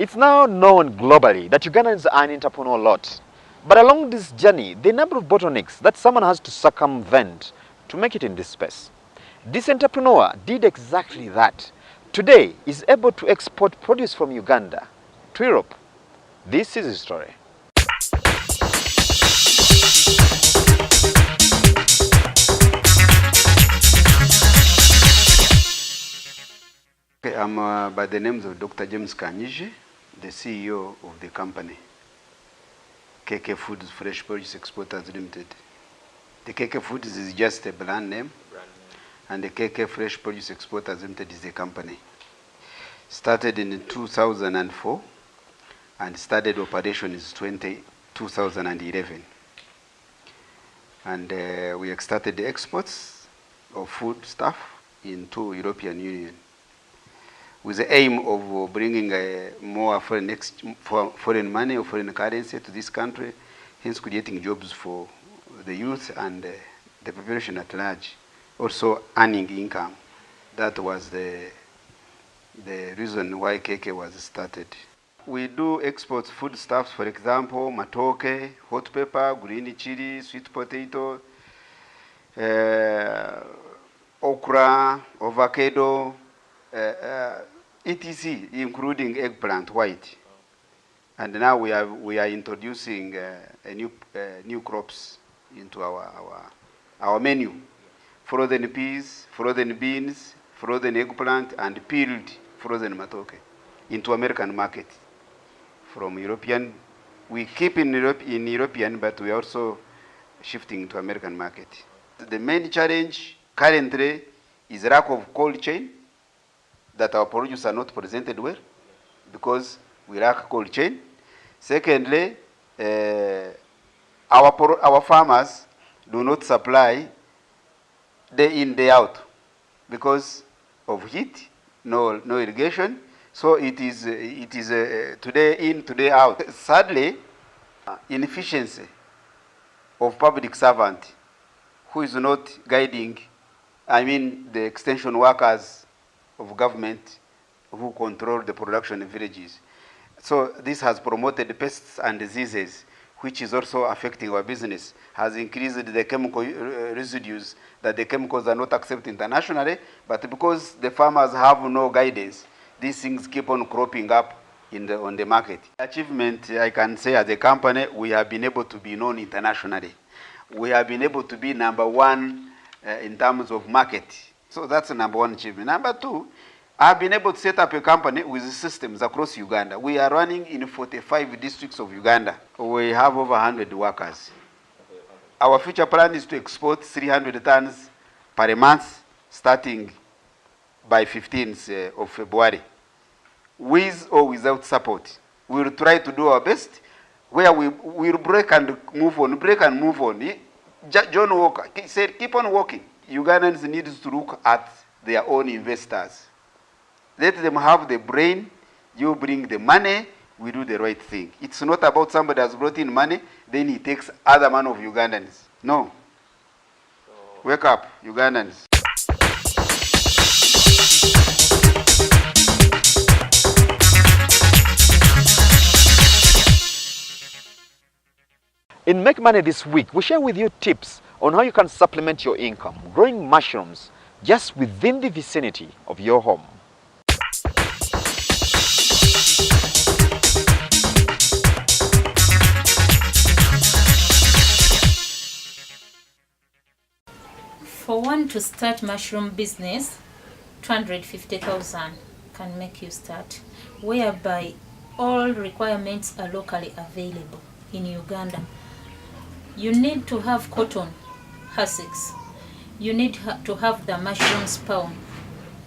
It's now known globally that Ugandans are an entrepreneur lot. But along this journey, the number of bottlenecks that someone has to circumvent to make it in this space. This entrepreneur did exactly that. Today, is able to export produce from Uganda to Europe. This is his story. Okay, I'm by the names of Dr. James Kanyiji, the CEO of the company, KK Foods Fresh Produce Exporters Limited. The KK Foods is just a brand name, and the KK Fresh Produce Exporters Limited is the company. Started in 2004 and started operations 2011. And we started the exports of food stuff into European Union, with the aim of bringing more foreign money or foreign currency to this country, hence creating jobs for the youth and the population at large, also earning income. That was the reason why KK was started. We do export foodstuffs, for example, matoke, hot pepper, green chili, sweet potato, okra, avocado, etc., including eggplant white. And now we are introducing new crops into our menu: frozen peas, frozen beans, frozen eggplant, and peeled frozen matoke into American market. From European, we keep in European, but we are also shifting to American market. The main challenge currently is lack of cold chain, that our produce are not presented well because we lack cold chain. Secondly, our farmers do not supply day in, day out because of heat, no irrigation. So it is today in, today out. Sadly, inefficiency of public servant who is not guiding, the extension workers of government who control the production in villages. So this has promoted pests and diseases, which is also affecting our business, has increased the chemical residues, that the chemicals are not accepted internationally, but because the farmers have no guidance, these things keep on cropping up on the market. Achievement, I can say, as a company, we have been able to be known internationally. We have been able to be number one in terms of market. So that's the number one achievement. Number two, I've been able to set up a company with systems across Uganda. We are running in 45 districts of Uganda. We have over 100 workers. Our future plan is to export 300 tons per month, starting by 15th of February. With or without support, we will try to do our best, where we will break and move on, John Walker said, keep on working. Ugandans need to look at their own investors. Let them have the brain, you bring the money, we do the right thing. It's not about somebody has brought in money, then he takes other money of Ugandans. No. Wake up, Ugandans. In Make Money this week, we share with you tips on how you can supplement your income growing mushrooms just within the vicinity of your home. For one to start mushroom business, 250,000 can make you start, whereby all requirements are locally available in Uganda. You need to have cotton hussicks. You need to have the mushroom spawn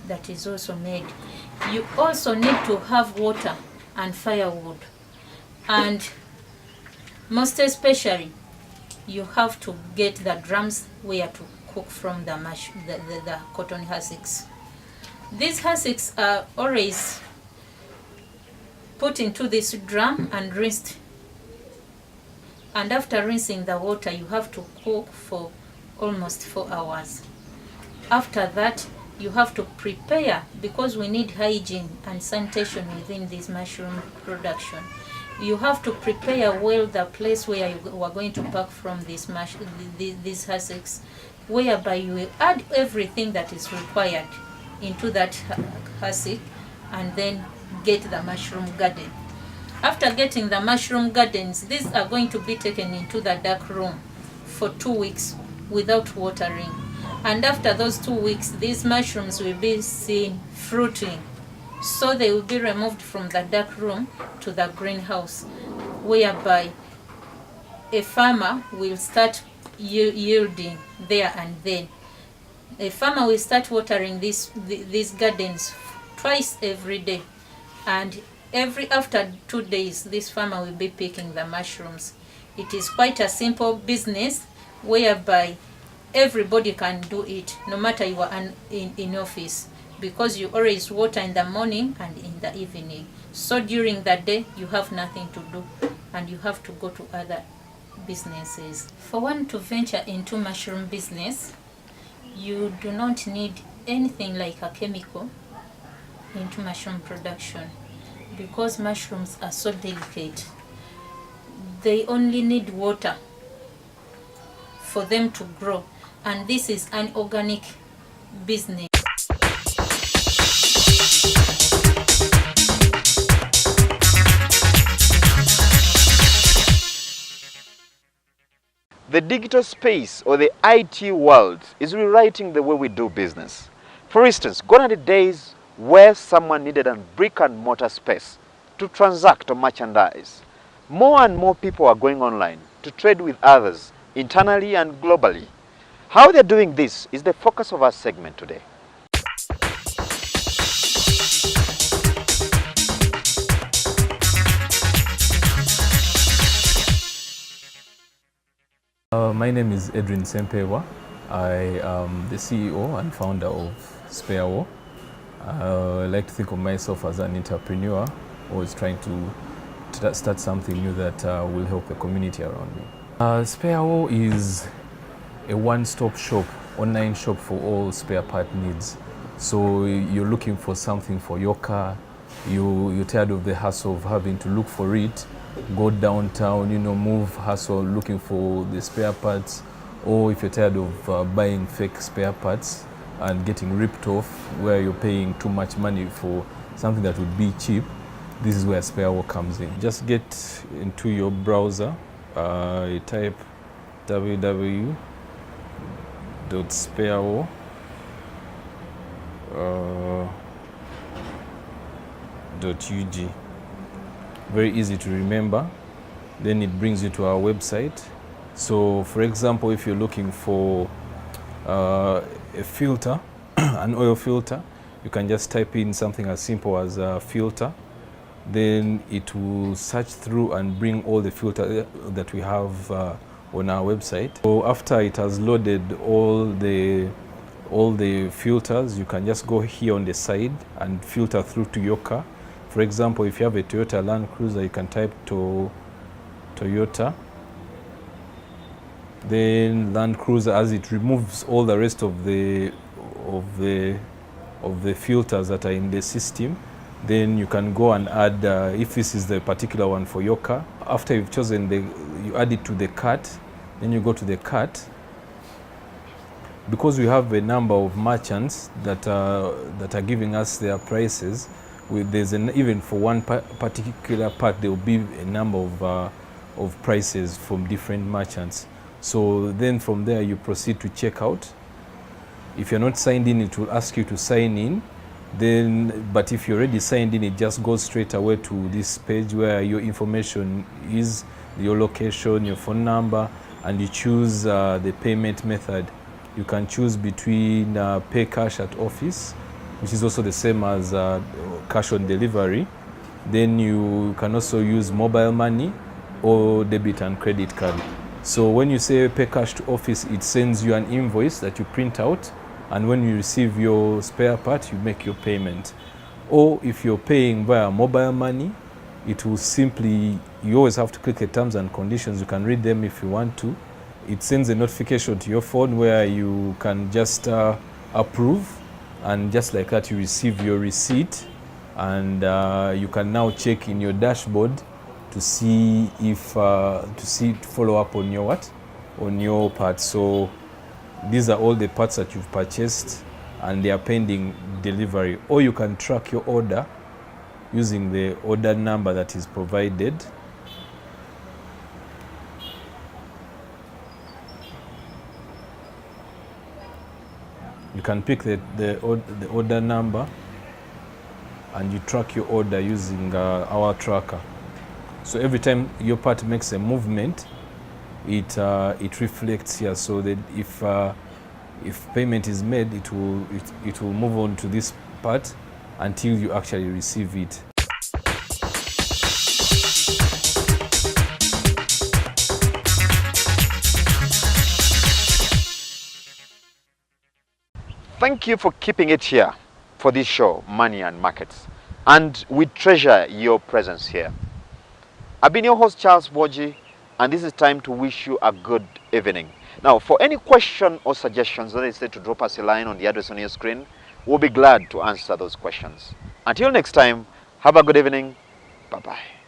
that is also made. You also need to have water and firewood. And most especially, you have to get the drums where to cook from the cotton hussicks. These hussicks are always put into this drum and rinsed. And after rinsing the water, you have to cook for almost 4 hours. After that, you have to prepare, because we need hygiene and sanitation within this mushroom production. You have to prepare well the place where you are going to pack from these hussocks, whereby you will add everything that is required into that hassock and then get the mushroom garden. After getting the mushroom gardens, these are going to be taken into the dark room for 2 weeks without watering. And after those 2 weeks, these mushrooms will be seen fruiting. So they will be removed from the dark room to the greenhouse, whereby a farmer will start yielding there and then. A farmer will start watering these gardens twice every day, and after 2 days, this farmer will be picking the mushrooms. It is quite a simple business whereby everybody can do it, no matter you are in office, because you always water in the morning and in the evening. So during the day, you have nothing to do and you have to go to other businesses. For one to venture into mushroom business, you do not need anything like a chemical into mushroom production, because mushrooms are so delicate. They only need water for them to grow, and this is an organic business. The digital space or the IT world is rewriting the way we do business. For instance, gone are the days where someone needed a brick and mortar space to transact or merchandise. More and more people are going online to trade with others, internally and globally. How they're doing this is the focus of our segment today. My name is Edwin Sempewa. I am the CEO and founder of SpareWar. I like to think of myself as an entrepreneur who is trying to start something new that will help the community around me. SpareWar is a one-stop shop, online shop for all spare part needs. So you're looking for something for your car, you're tired of the hassle of having to look for it, go downtown, move hassle looking for the spare parts, or if you're tired of buying fake spare parts and getting ripped off where you're paying too much money for something that would be cheap, this is where SpareWar comes in. Just get into your browser, you type www.sparewar.ug. Very easy to remember. Then it brings you to our website. So for example, if you're looking for a filter, an oil filter, you can just type in something as simple as a filter. Then it will search through and bring all the filters that we have on our website. So after it has loaded all the filters, you can just go here on the side and filter through to your car. For example, if you have a Toyota Land Cruiser, you can type Toyota, then Land Cruiser, as it removes all the rest of the filters that are in the system. Then you can go and add, if this is the particular one for your car. After you've chosen, you add it to the cart. Then you go to the cart. Because we have a number of merchants that are giving us their prices, even for one particular part, there will be a number of prices from different merchants. So then from there you proceed to checkout. If you're not signed in, it will ask you to sign in. But if you're already signed in, it just goes straight away to this page where your information is, your location, your phone number, and you choose the payment method. You can choose between pay cash at office, which is also the same as cash on delivery. Then you can also use mobile money or debit and credit card. So when you say pay cash to office, it sends you an invoice that you print out, and when you receive your spare part, you make your payment. Or if you're paying via mobile money, it will simply, you always have to click the terms and conditions. You can read them if you want to. It sends a notification to your phone where you can just approve, and just like that you receive your receipt, and you can now check in your dashboard to see if to follow up on your on your parts. So these are all the parts that you've purchased and they are pending delivery, or you can track your order using the order number that is provided. You can pick the order number and you track your order using our tracker. So every time your part makes a movement, it reflects here, so that if payment is made, it will move on to this part until you actually receive it. Thank you for keeping it here for this show, Money and Markets. And we treasure your presence here. I've been your host, Charles Boji, and this is time to wish you a good evening. Now, for any question or suggestions, let us say to drop us a line on the address on your screen. We'll be glad to answer those questions. Until next time, have a good evening. Bye-bye.